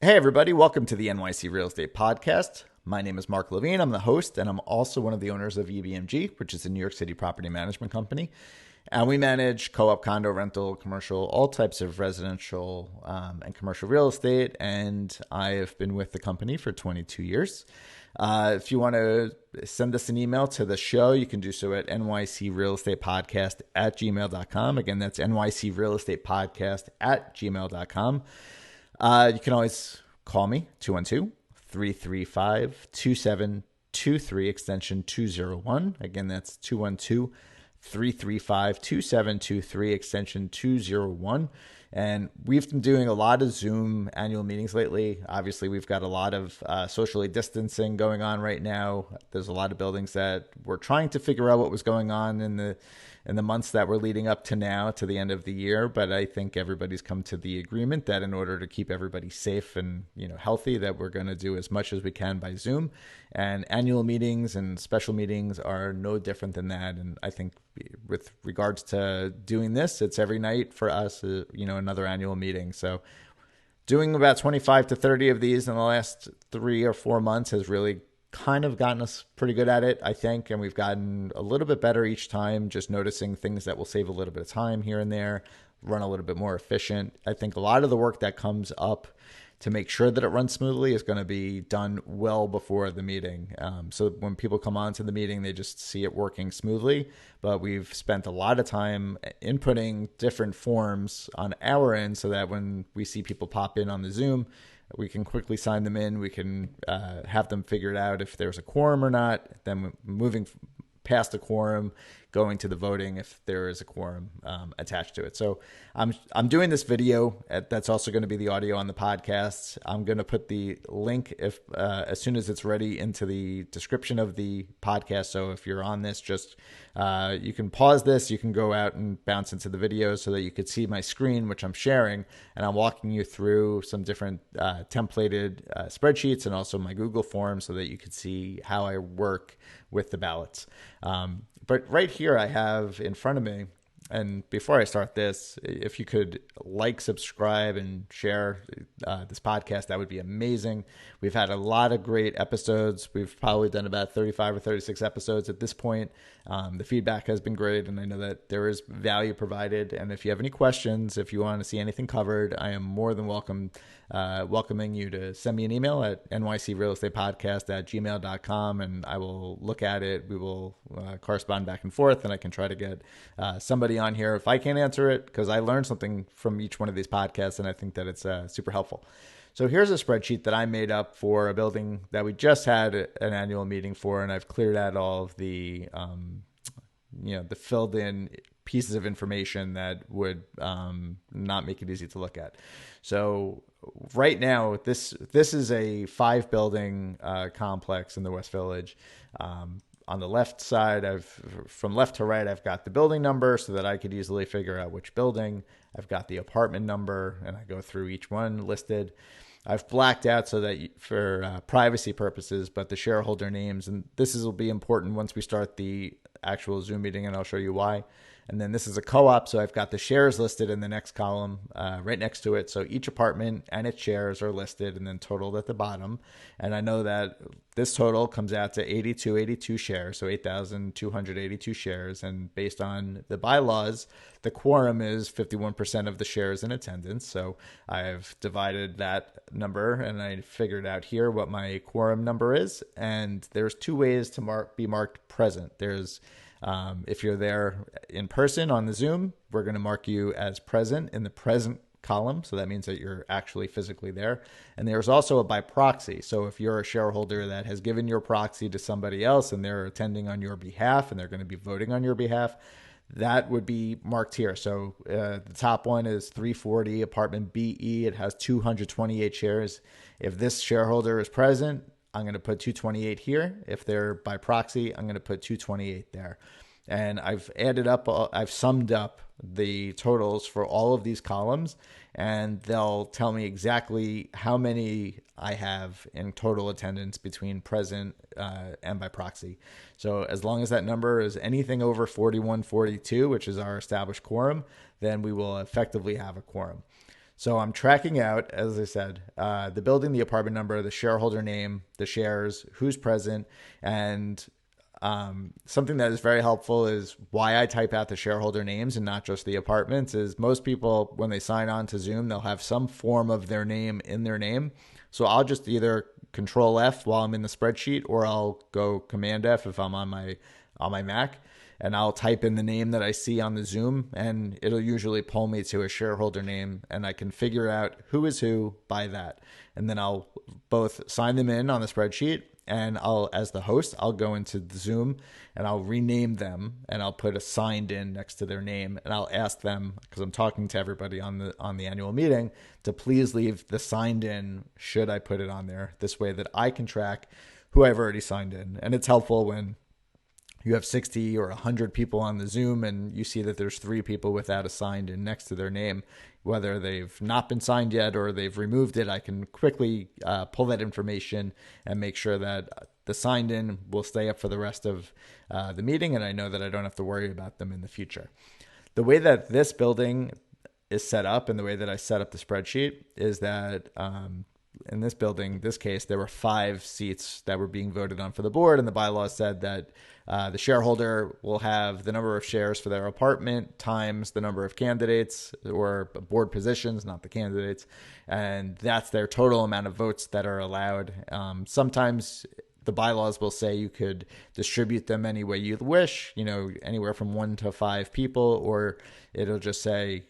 Hey, everybody. Welcome to the NYC Real Estate Podcast. My name is Mark Levine. I'm the host, and I'm also one of the owners of EBMG, which is a New York City property management company. And we manage co-op, condo, rental, commercial, all types of residential and commercial real estate. And I have been with the company for 22 years. If you want to send us an email to the show, you can do so at nycrealestatepodcast@gmail.com. Again, that's nycrealestatepodcast@gmail.com. You can always call me, 212-335-2723, extension 201. Again, that's 212-335-2723, extension 201. And we've been doing a lot of Zoom annual meetings lately. Obviously, we've got a lot of socially distancing going on right now. There's a lot of buildings that we're trying to figure out what was going on in the months that we're leading up to now, to the end of the year. But I think everybody's come to the agreement that in order to keep everybody safe and healthy, that we're going to do as much as we can by Zoom. And annual meetings and special meetings are no different than that. And I think with regards to doing this, it's every night for us, another annual meeting. So doing about 25 to 30 of these in the last 3 or 4 months has really kind of gotten us pretty good at it, I think. And we've gotten a little bit better each time, just noticing things that will save a little bit of time here and there, run a little bit more efficient. I think a lot of the work that comes up to make sure that it runs smoothly is going to be done well before the meeting. So when people come on to the meeting, they just see it working smoothly. But we've spent a lot of time inputting different forms on our end so that when we see people pop in on the Zoom, we can quickly sign them in. We can have them figured out if there's a quorum or not. Then moving past the quorum, going to the voting if there is a quorum attached to it. So I'm doing this video. That's also going to be the audio on the podcast. I'm going to put the link as soon as it's ready into the description of the podcast. So if you're on this, just you can pause this. You can go out and bounce into the video so that you could see my screen, which I'm sharing, and I'm walking you through some different templated spreadsheets and also my Google Forms so that you could see how I work with the ballots. But right here I have in front of me, and before I start this, if you could like, subscribe, and share this podcast, that would be amazing. We've had a lot of great episodes. We've probably done about 35 or 36 episodes at this point. The feedback has been great, and I know that there is value provided. And if you have any questions, if you want to see anything covered, I am more than welcoming you to send me an email at nycrealestatepodcast@gmail.com, and I will look at it. We will correspond back and forth, and I can try to get somebody on here if I can't answer it, because I learned something from each one of these podcasts, and I think that it's super helpful. So here's a spreadsheet that I made up for a building that we just had an annual meeting for, and I've cleared out all of the the filled in pieces of information that would not make it easy to look at. So right now, this is a 5-building complex in the West Village. On the left side, from left to right, I've got the building number so that I could easily figure out which building. I've got the apartment number, and I go through each one listed. I've blacked out so that for privacy purposes, but the shareholder names, and this will be important once we start the actual Zoom meeting, and I'll show you why. And then this is a co-op, so I've got the shares listed in the next column right next to it. So each apartment and its shares are listed and then totaled at the bottom. And I know that this total comes out to 82 shares, so 8,282 shares. And based on the bylaws, the quorum is 51% of the shares in attendance. So I've divided that number, and I figured out here what my quorum number is. And there's 2 ways to be marked present. There's if you're there in person on the Zoom, we're going to mark you as present in the present column. So that means that you're actually physically there. And there's also a by proxy. So if you're a shareholder that has given your proxy to somebody else and they're attending on your behalf and they're going to be voting on your behalf, that would be marked here. So the top one is 340 apartment BE. It has 228 shares. If this shareholder is present, I'm going to put 228 here. If they're by proxy, I'm going to put 228 there. And I've summed up the totals for all of these columns, and they'll tell me exactly how many I have in total attendance between present and by proxy. So as long as that number is anything over 4142, which is our established quorum, then we will effectively have a quorum. So I'm tracking out, as I said, the building, the apartment number, the shareholder name, the shares, who's present, and something that is very helpful is why I type out the shareholder names and not just the apartments. Is most people, when they sign on to Zoom, they'll have some form of their name in their name. So I'll just either Control F while I'm in the spreadsheet, or I'll go Command F if I'm on my Mac, and I'll type in the name that I see on the Zoom, and it'll usually pull me to a shareholder name, and I can figure out who is who by that. And then I'll both sign them in on the spreadsheet, and I'll, as the host, I'll go into the Zoom and I'll rename them, and I'll put a signed in next to their name, and I'll ask them, because I'm talking to everybody on the annual meeting, to please leave the signed in should I put it on there, this way that I can track who I've already signed in. And it's helpful when you have 60 or 100 people on the Zoom and you see that there's 3 people without a signed in next to their name, whether they've not been signed yet or they've removed it. I can quickly pull that information and make sure that the signed in will stay up for the rest of the meeting, and I know that I don't have to worry about them in the future. The way that this building is set up and the way that I set up the spreadsheet is that in this building, this case, there were 5 seats that were being voted on for the board, and the bylaws said that the shareholder will have the number of shares for their apartment times the number of candidates or board positions, not the candidates, and that's their total amount of votes that are allowed. Sometimes the bylaws will say you could distribute them any way you wish, anywhere from 1 to 5 people, or it'll just say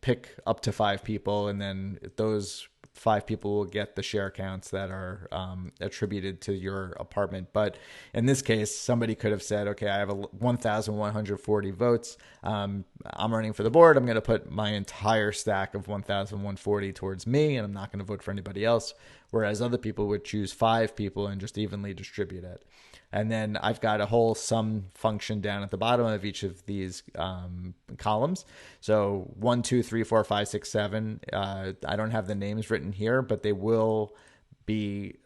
pick up to 5 people, and then those 5 people will get the share counts that are attributed to your apartment. But in this case, somebody could have said, okay, I have 1,140 votes. I'm running for the board. I'm going to put my entire stack of 1,140 towards me, and I'm not going to vote for anybody else. Whereas other people would choose 5 people and just evenly distribute it. And then I've got a whole sum function down at the bottom of each of these columns. So 1, 2, 3, 4, 5, 6, 7. I don't have the names written here, but they will be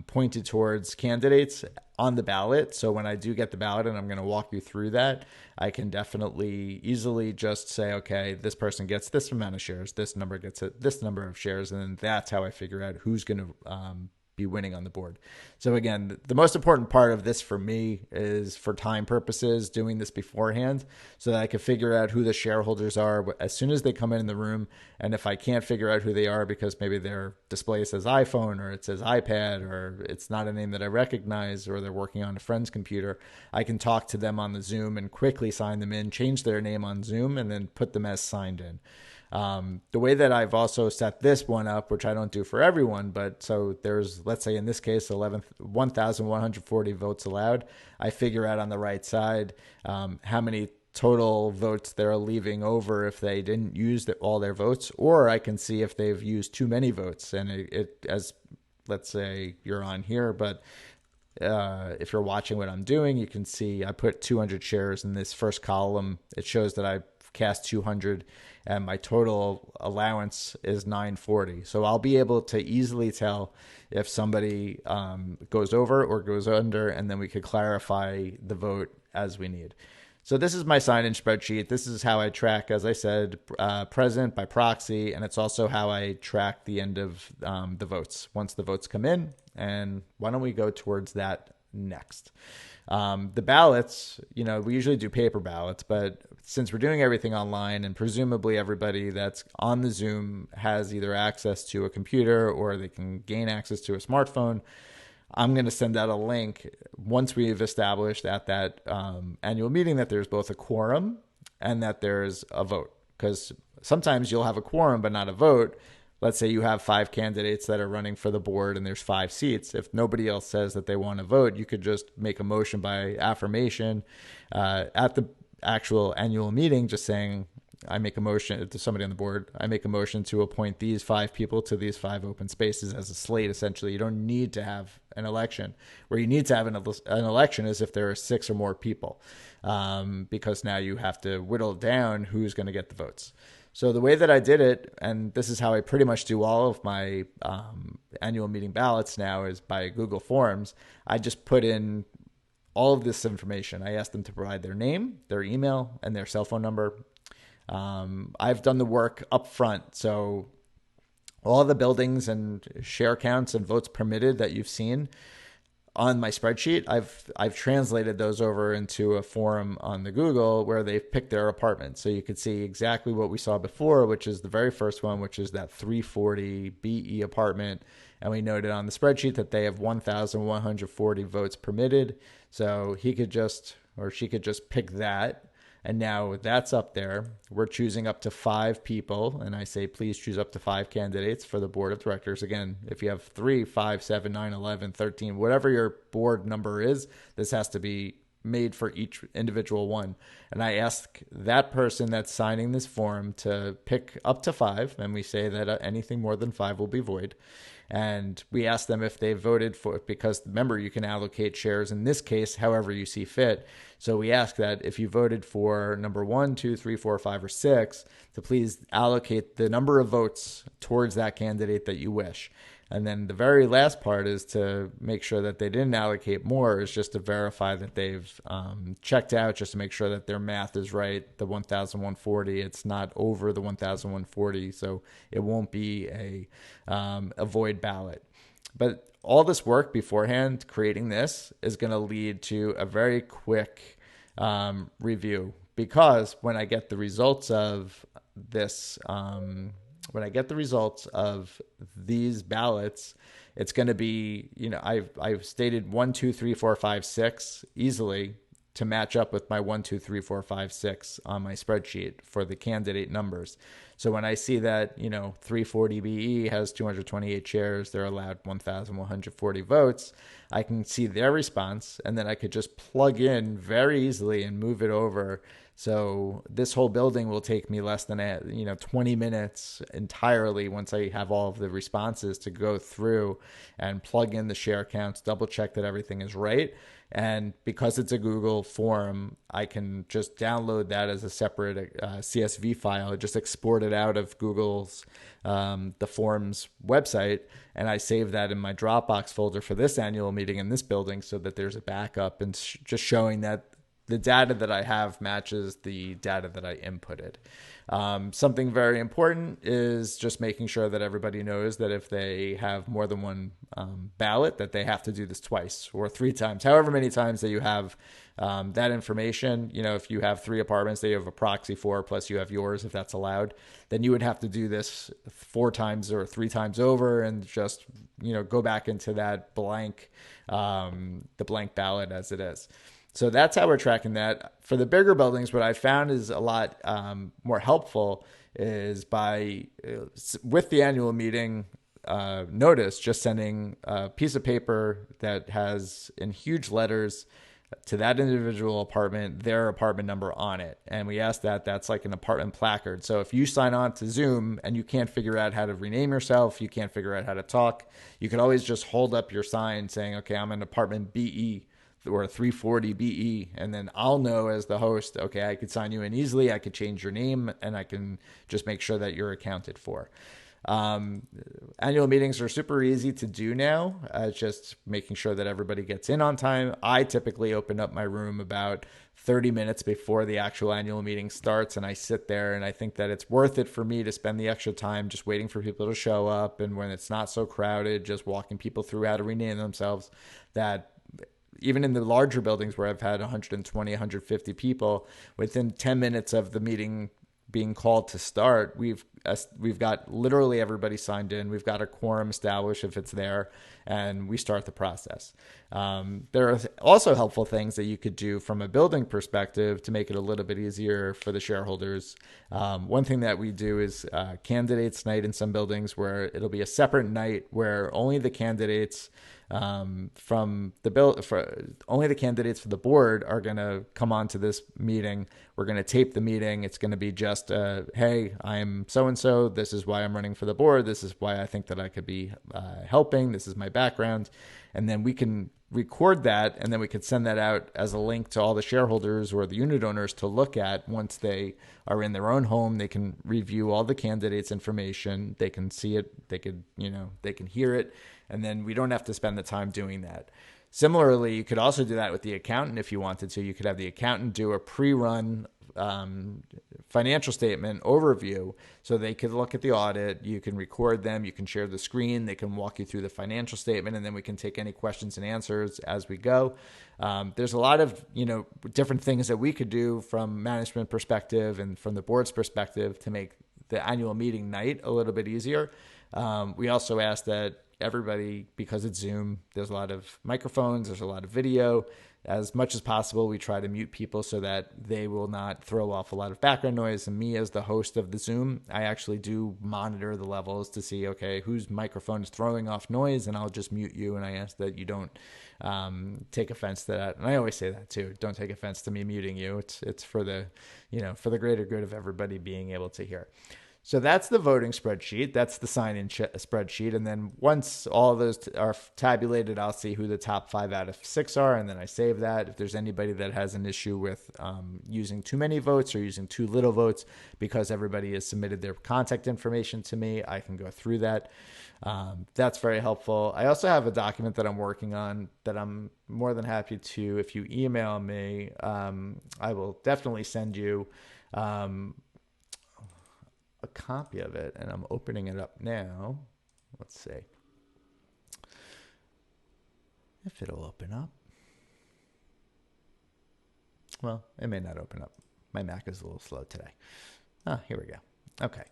pointed towards candidates on the ballot. So when I do get the ballot, and I'm going to walk you through that, I can definitely easily just say, okay, this person gets this amount of shares, this number gets this number of shares, and then that's how I figure out who's going to be winning on the board. So again, the most important part of this for me is, for time purposes, doing this beforehand so that I can figure out who the shareholders are as soon as they come in the room. And if I can't figure out who they are because maybe their display says iPhone or it says iPad or it's not a name that I recognize, or they're working on a friend's computer, I can talk to them on the Zoom and quickly sign them in, change their name on Zoom, and then put them as signed in. The way that I've also set this one up, which I don't do for everyone, but so there's, let's say in this case, 1,140 votes allowed. I figure out on the right side how many total votes they're leaving over if they didn't use all their votes, or I can see if they've used too many votes. And it as, let's say you're on here, but if you're watching what I'm doing, you can see I put 200 shares in this first column. It shows that I cast 200 and my total allowance is 940. So I'll be able to easily tell if somebody goes over or goes under, and then we could clarify the vote as we need. So this is my sign-in spreadsheet. This is how I track, as I said, present by proxy, and it's also how I track the end of the votes once the votes come in. And why don't we go towards that next? The ballots, we usually do paper ballots, but since we're doing everything online, and presumably everybody that's on the Zoom has either access to a computer or they can gain access to a smartphone, I'm going to send out a link once we've established at that annual meeting that there's both a quorum and that there's a vote. Because sometimes you'll have a quorum but not a vote. Let's say you have 5 candidates that are running for the board and there's 5 seats. If nobody else says that they want to vote, you could just make a motion by affirmation at the actual annual meeting, just saying, I make a motion to somebody on the board. I make a motion to appoint these 5 people to these 5 open spaces as a slate. Essentially, you don't need to have an election. Where you need to have an election is if there are 6 or more people, because now you have to whittle down who's going to get the votes. So the way that I did it, and this is how I pretty much do all of my annual meeting ballots now, is by Google Forms. I just put in all of this information. I asked them to provide their name, their email, and their cell phone number. I've done the work up front. So all the buildings and share counts and votes permitted that you've seen on my spreadsheet, I've translated those over into a form on the Google where they've picked their apartment. So you could see exactly what we saw before, which is the very first one, which is that 340 BE apartment. And we noted on the spreadsheet that they have 1,140 votes permitted. So he could just, or she could just pick that. And now that's up there. We're choosing up to 5 people. And I say, please choose up to 5 candidates for the board of directors. Again, if you have 3, 5, 7, 9, 11, 13, whatever your board number is, this has to be made for each individual one. And I ask that person that's signing this form to pick up to 5. And we say that anything more than 5 will be void. And we ask them if they voted for it, because remember, you can allocate shares in this case however you see fit. So we ask that if you voted for number 1, 2, 3, 4, 5, or 6, to please allocate the number of votes towards that candidate that you wish. And then the very last part is to make sure that they didn't allocate more, is just to verify that they've checked out, just to make sure that their math is right. The 1,140, it's not over the 1,140, so it won't be a void ballot. But all this work beforehand, creating this, is going to lead to a very quick review, because when I get the results of this, when I get the results of these ballots, it's going to be, I've stated 1, 2, 3, 4, 5, 6 easily to match up with my 1, 2, 3, 4, 5, 6 on my spreadsheet for the candidate numbers. So when I see that, 340 BE has 228 shares, they're allowed 1,140 votes, I can see their response, and then I could just plug in very easily and move it over. So this whole building will take me less than 20 minutes entirely once I have all of the responses to go through and plug in the share counts, double check that everything is right. And because it's a Google form, I can just download that as a separate CSV file, just export it out of Google's, the forms website, and I save that in my Dropbox folder for this annual meeting in this building, so that there's a backup and just showing that the data that I have matches the data that I inputted. Something very important is just making sure that everybody knows that if they have more than one ballot, that they have to do this twice or 3 times, however many times that you have that information. If you have 3 apartments that you have a proxy for, plus you have yours, if that's allowed, then you would have to do this 4 times or 3 times over, and just go back into that blank, the blank ballot as it is. So that's how we're tracking that. For the bigger buildings, what I found is a lot more helpful is by, with the annual meeting notice, just sending a piece of paper that has in huge letters to that individual apartment, their apartment number on it. And we ask that that's like an apartment placard. So if you sign on to Zoom and you can't figure out how to rename yourself, you can't figure out how to talk, you can always just hold up your sign saying, okay, I'm in apartment BE or 340 BE, and then I'll know as the host, okay, I could sign you in easily, I could change your name, and I can just make sure that you're accounted for. Annual meetings are super easy to do now. Just making sure that everybody gets in on time. I typically open up my room about 30 minutes before the actual annual meeting starts, and I sit there, and I think that it's worth it for me to spend the extra time just waiting for people to show up, and when it's not so crowded, just walking people through how to rename themselves. That even in the larger buildings where I've had 120, 150 people, within 10 minutes of the meeting being called to start, we've got literally everybody signed in. We've got a quorum established if it's there, and we start the process. There are also helpful things that you could do from a building perspective to make it a little bit easier for the shareholders. One thing that we do is candidates night in some buildings, where it'll be a separate night where only the candidates only the candidates for the board are going to come on to this meeting. We're going to tape the meeting. It's going to be just, hey, I'm so-and-so. This is why I'm running for the board. This is why I think that I could be helping. This is my background. And then we can record that, and then we could send that out as a link to all the shareholders or the unit owners to look at once they are in their own home. They can review all the candidates' information. They can see it. They can hear it. And then we don't have to spend the time doing that. Similarly, you could also do that with the accountant if you wanted to. You could have the accountant do a pre-run financial statement overview, so they can look at the audit. You can record them. You can share the screen. They can walk you through the financial statement, and then we can take any questions and answers as we go. There's a lot of different things that we could do from management perspective and from the board's perspective to make the annual meeting night a little bit easier. We also ask that everybody, because it's Zoom, there's a lot of microphones, there's a lot of video. As much as possible, we try to mute people so that they will not throw off a lot of background noise. And me, as the host of the Zoom, I actually do monitor the levels to see, okay, whose microphone is throwing off noise, and I'll just mute you. And I ask that you don't take offense to that. And I always say that too. Don't take offense to me muting you. It's for the greater good of everybody being able to hear. So that's the voting spreadsheet. That's the sign-in spreadsheet. And then once all of those are tabulated, I'll see who the top 5 out of 6 are, and then I save that. If there's anybody that has an issue with using too many votes or using too little votes because everybody has submitted their contact information to me, I can go through that. That's very helpful. I also have a document that I'm working on that I'm more than happy to, if you email me, I will definitely send you a copy of it, and I'm opening it up now. Let's see if it'll open up. Well, it may not open up. My Mac is a little slow today. Here we go. Okay.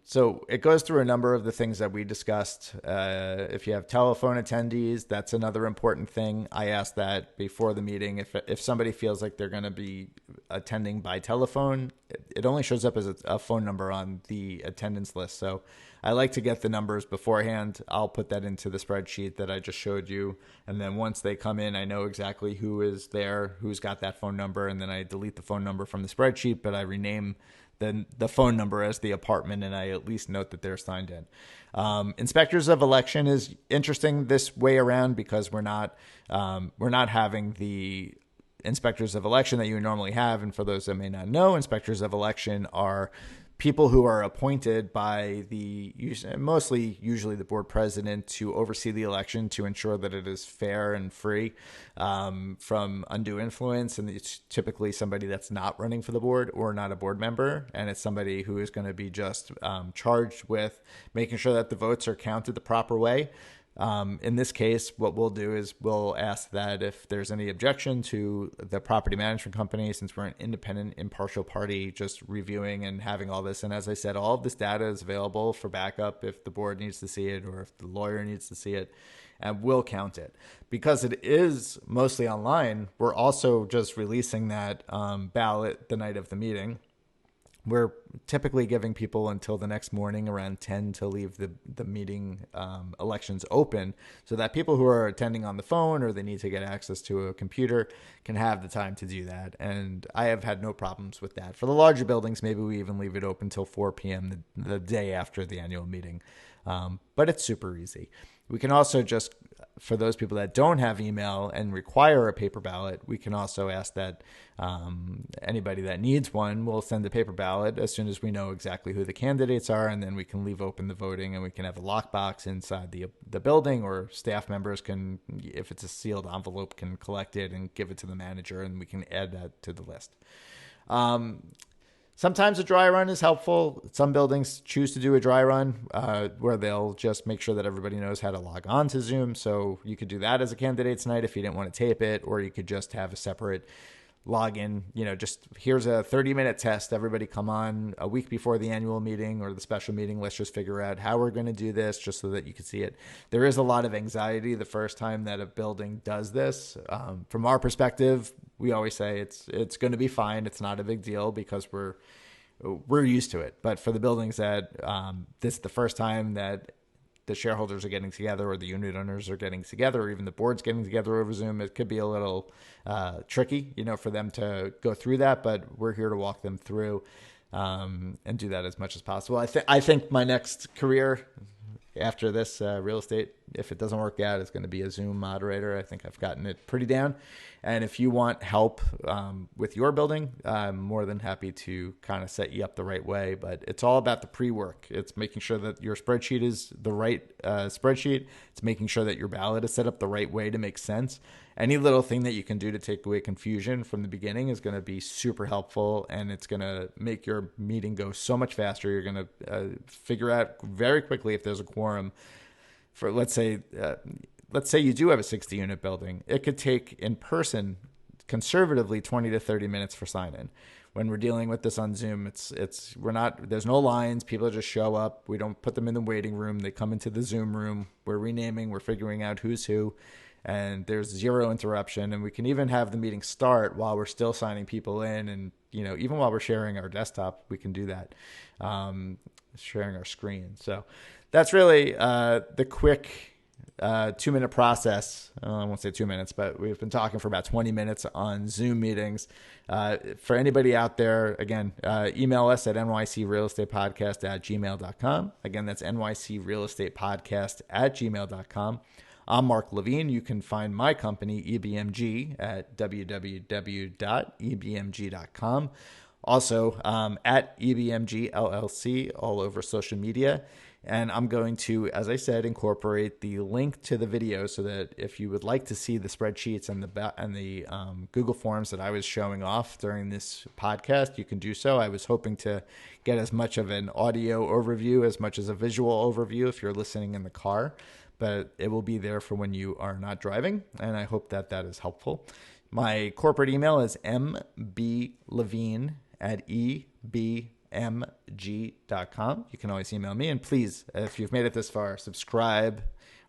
So it goes through a number of the things that we discussed. If you have telephone attendees, that's another important thing. I ask that before the meeting. If somebody feels like they're going to be attending by telephone, it only shows up as a phone number on the attendance list. So I like to get the numbers beforehand. I'll put that into the spreadsheet that I just showed you. And then once they come in, I know exactly who is there, who's got that phone number. And then I delete the phone number from the spreadsheet, but I rename the phone number as the apartment, and I at least note that they're signed in. Inspectors of election is interesting this way around because we're not having the inspectors of election that you normally have. And for those that may not know, inspectors of election are people who are appointed by usually the board president to oversee the election to ensure that it is fair and free from undue influence. And it's typically somebody that's not running for the board or not a board member. And it's somebody who is going to be just charged with making sure that the votes are counted the proper way. In this case, what we'll do is we'll ask that if there's any objection to the property management company, since we're an independent, impartial party just reviewing and having all this. And as I said, all of this data is available for backup if the board needs to see it or if the lawyer needs to see it, and we'll count it. Because it is mostly online, we're also just releasing that ballot the night of the meeting. We're typically giving people until the next morning around 10 to leave the meeting elections open so that people who are attending on the phone or they need to get access to a computer can have the time to do that. And I have had no problems with that. For the larger buildings, maybe we even leave it open till 4 p.m. the day after the annual meeting. But it's super easy. We can also just, for those people that don't have email and require a paper ballot, we can also ask that anybody that needs one will send a paper ballot as soon as we know exactly who the candidates are, and then we can leave open the voting and we can have a lockbox inside the building, or staff members can, if it's a sealed envelope, can collect it and give it to the manager, and we can add that to the list. Sometimes a dry run is helpful. Some buildings choose to do a dry run where they'll just make sure that everybody knows how to log on to Zoom. So you could do that as a candidate's night if you didn't want to tape it, or you could just have a separate login. Just here's a 30-minute test. Everybody come on a week before the annual meeting or the special meeting. Let's just figure out how we're going to do this just so that you can see it. There is a lot of anxiety the first time that a building does this. From our perspective, we always say it's going to be fine. It's not a big deal because we're used to it. But for the buildings that this is the first time that the shareholders are getting together or the unit owners are getting together or even the board's getting together over Zoom, it could be a little tricky, for them to go through that. But we're here to walk them through and do that as much as possible. I think my next career after this real estate If it doesn't work out, it's going to be a Zoom moderator. I think I've gotten it pretty down. And if you want help with your building, I'm more than happy to kind of set you up the right way. But it's all about the pre-work. It's making sure that your spreadsheet is the right spreadsheet. It's making sure that your ballot is set up the right way to make sense. Any little thing that you can do to take away confusion from the beginning is going to be super helpful, and it's going to make your meeting go so much faster. You're going to figure out very quickly if there's a quorum for, let's say you do have a 60 unit building. It could take in person conservatively 20 to 30 minutes for sign in. When we're dealing with this on Zoom, there's no lines. People just show up. We don't put them in the waiting room. They come into the Zoom room. We're renaming, we're figuring out who's who, and there's zero interruption. And we can even have the meeting start while we're still signing people in. And, even while we're sharing our desktop, we can do that, sharing our screen. So that's really the quick 2-minute process. I won't say 2 minutes, but we've been talking for about 20 minutes on Zoom meetings. For anybody out there, again, email us at nycrealestatepodcast@gmail.com. Again, that's nycrealestatepodcast@gmail.com. I'm Mark Levine. You can find my company, EBMG, at www.ebmg.com. Also, at EBMG LLC all over social media. And I'm going to, as I said, incorporate the link to the video so that if you would like to see the spreadsheets and the Google Forms that I was showing off during this podcast, you can do so. I was hoping to get as much of an audio overview as much as a visual overview if you're listening in the car, but it will be there for when you are not driving, and I hope that is helpful. My corporate email is mblevine@ebmg.com. You can always email me. And please, if you've made it this far, subscribe,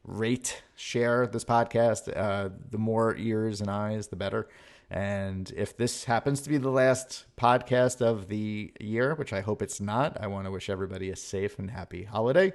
rate, share this podcast. The more ears and eyes, the better. And if this happens to be the last podcast of the year, which I hope it's not, I want to wish everybody a safe and happy holiday.